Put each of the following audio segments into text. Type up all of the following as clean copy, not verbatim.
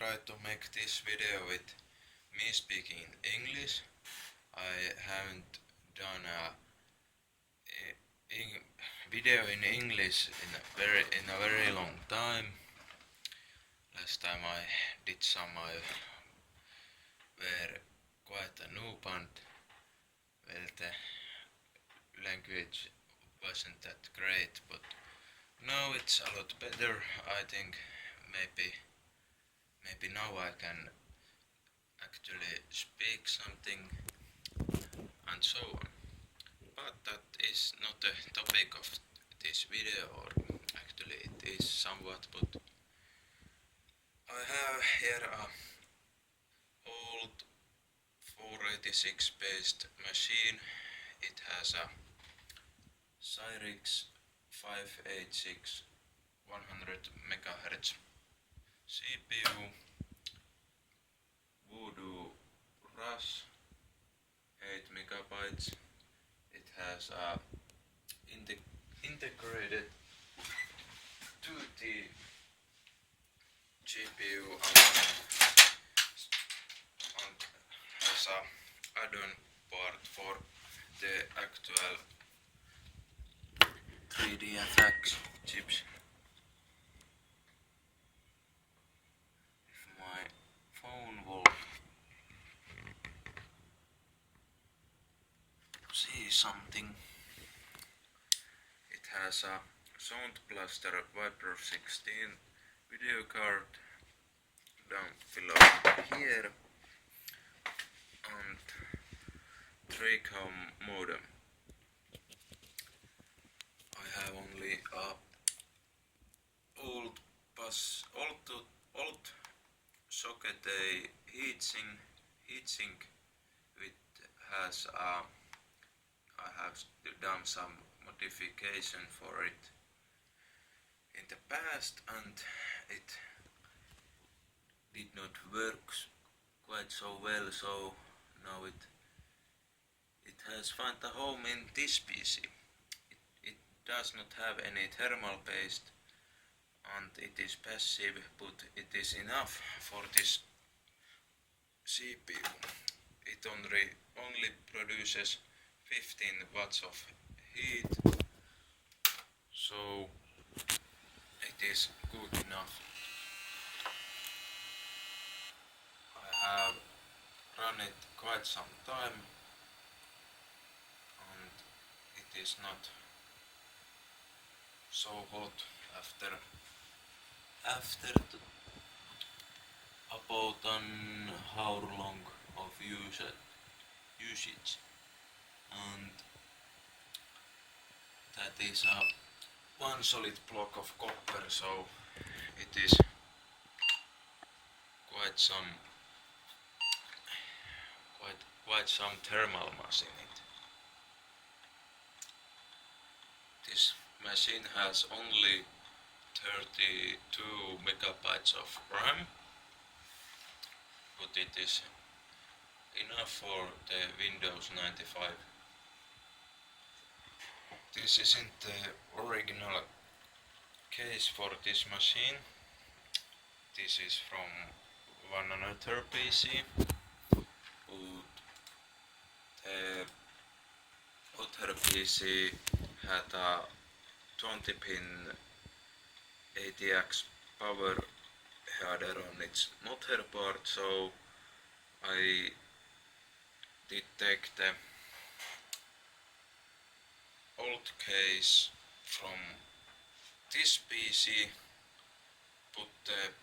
try to make this video with me speaking English. I haven't done a video in English in a very long time. Last time I did some, I were quite a noob and well, the language wasn't that great, but now it's a lot better. I think maybe now I can actually speak something and so on. But that is not the topic of this video, or actually it is somewhat, but I have here a old 486 based machine. It has a cyrix 586 100 MHz CPU, Voodoo RAS 8 megabytes. It has a integrated 2D GPU and has a add-on part for the actual 3D FX chips. If my phone will see something. It has a Sound Blaster Viper 16 video card down below here and 3-com modem. I have only a old socket a heatsink which has a I have done some modification for it in the past and it did not work quite so well, so now it has found a home in this PC. It does not have any thermal paste and it is passive, but it is enough for this CPU. It only produces 15 watts of heat, so it is good enough. I have run it quite some time and it is not so hot after about an hour long of usage. And that is a one solid block of copper, so it is quite some thermal mass in it. This machine has only 32 megabytes of RAM, but it is enough for the Windows 95. This isn't the original case for this machine. This is from one another PC, but the other PC had a 20-pin ATX power header on its motherboard, so I did take the old case from this PC, put the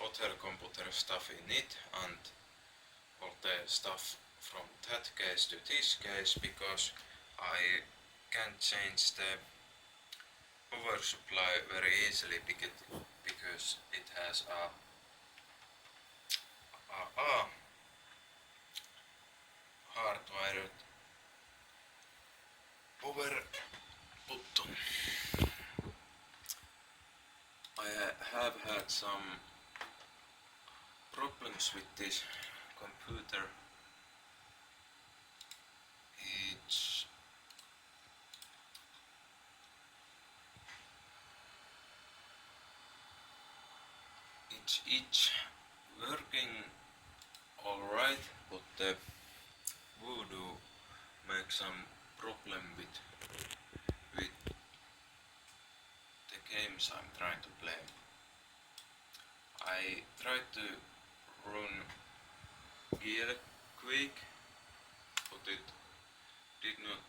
other computer stuff in it and all the stuff from that case to this case, because I can't change the power supply very easily because it has a hardwired power button. I have had some problems with this computer. Each working alright, but the voodoo makes some problem with the games I'm trying to play. I tried to run quick, but it did not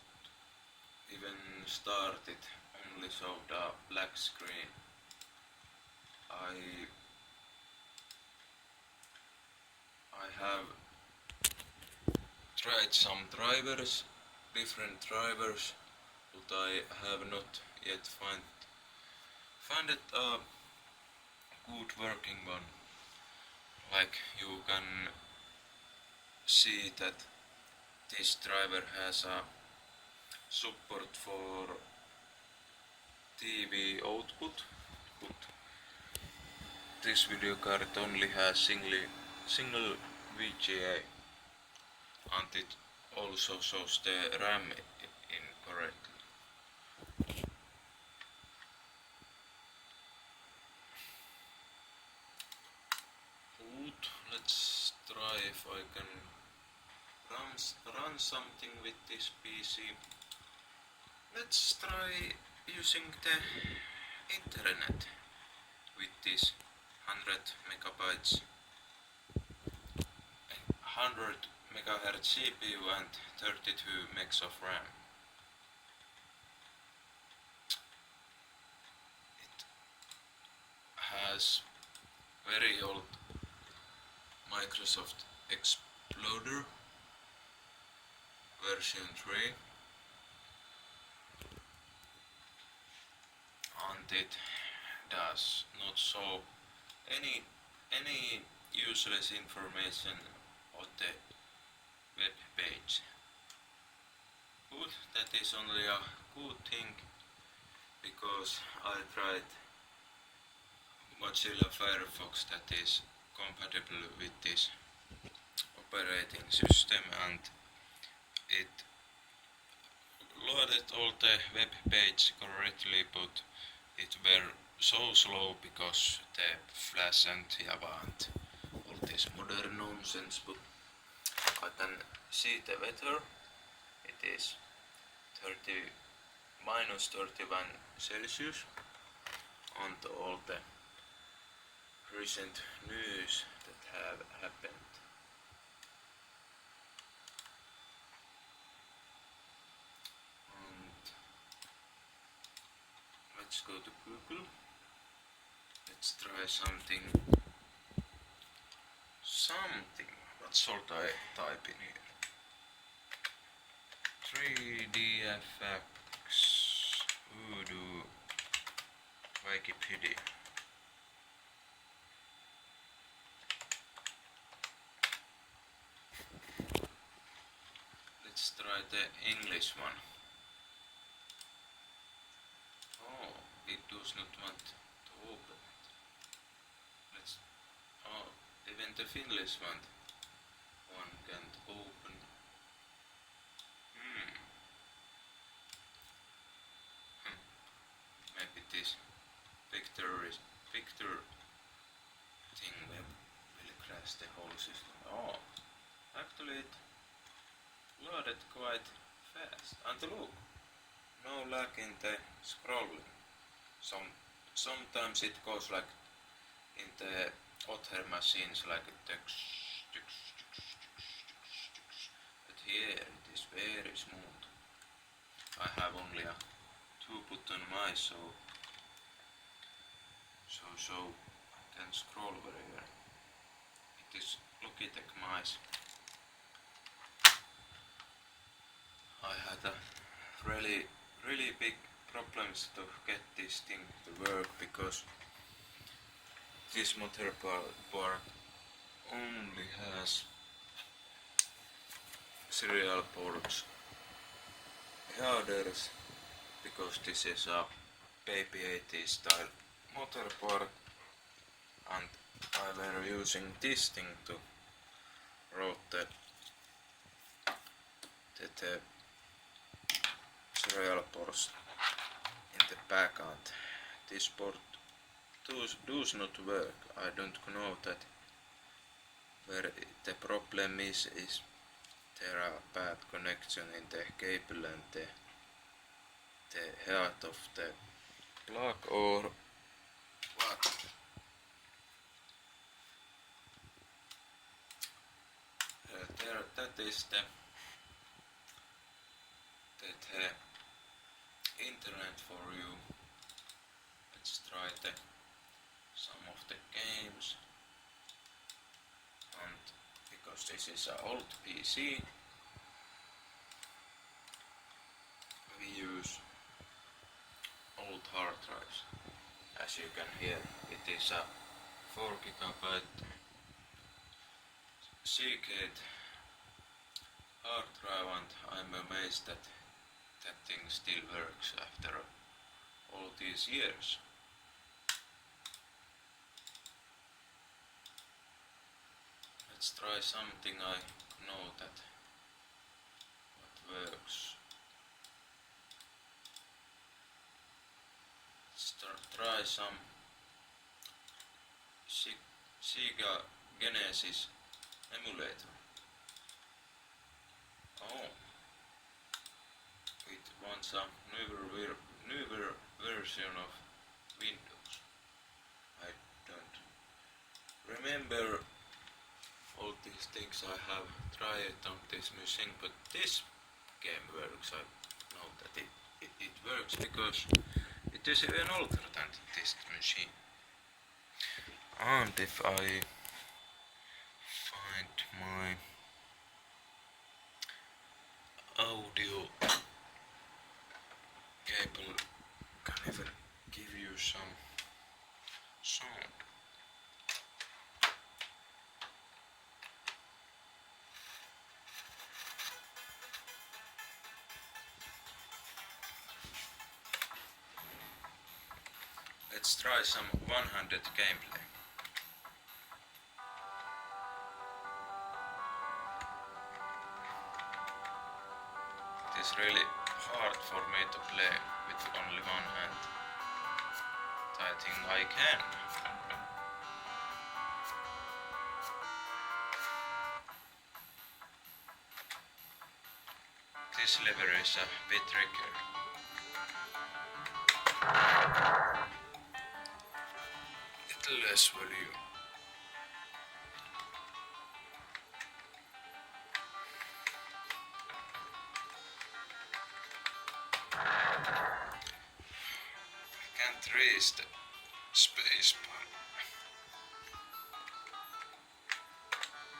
even start, it only showed a black screen. I have tried some drivers, different drivers, but I have not yet find it a good working one. Like you can see that this driver has a support for TV output, but this video card only has single VGA, and it also shows the RAM incorrectly. Good, let's try if I can run something with this PC. Let's try using the internet with this 100 megabytes, 100 megahertz CPU and 32 megs of RAM. It has very old Microsoft Explorer version 3, and it does not show any useless information on the web page. But that is only a good thing, because I tried Mozilla Firefox that is compatible with this operating system, and it loaded all the web page correctly, but it were so slow because the Flash and Java and all this modern nonsense. But I can see the weather. It is minus 31 Celsius, and all the recent news that have happened. And let's go to Google. Let's try something. What should I type in here? 3DFX Voodoo Wikipedia. Let's try the English one. Oh, it does not want to open it. Even the Finnish one can't open. Maybe this picture thing will crash the whole system. Oh, actually it loaded quite fast. And look, no lag in the scrolling. Sometimes it goes like in the other machines, like but here it is very smooth. I have only a 2-button mice, so I can scroll very well. It is Logitech mice. I had a really big problems to get this thing to work, because this motherboard only has serial ports headers, because this is a baby 80s style motherboard, and I were using this thing to route the serial ports in the back, and this port does not work. I don't know that where the problem is there are bad connection in the cable and the heart of the plug or what. That is the internet for you. Let's try some of the games, and because this is an old PC, we use old hard drives. As you can hear, it is a 4 GB Seagate hard drive, and I'm amazed that that thing still works after all these years. Let's try something I know that what works. Let's try some Sega Genesis emulator. Oh, it wants a newer version of Windows. I don't remember all these things I have tried on this machine, but this game works. I know that it works because it is even older than this machine. And if I find my audio cable, can even give you some sound. Let's try some one-handed gameplay. It is really hard for me to play with only one hand. I think I can. This lever is a bit trickier. Little less volume. I can't reach the space bar.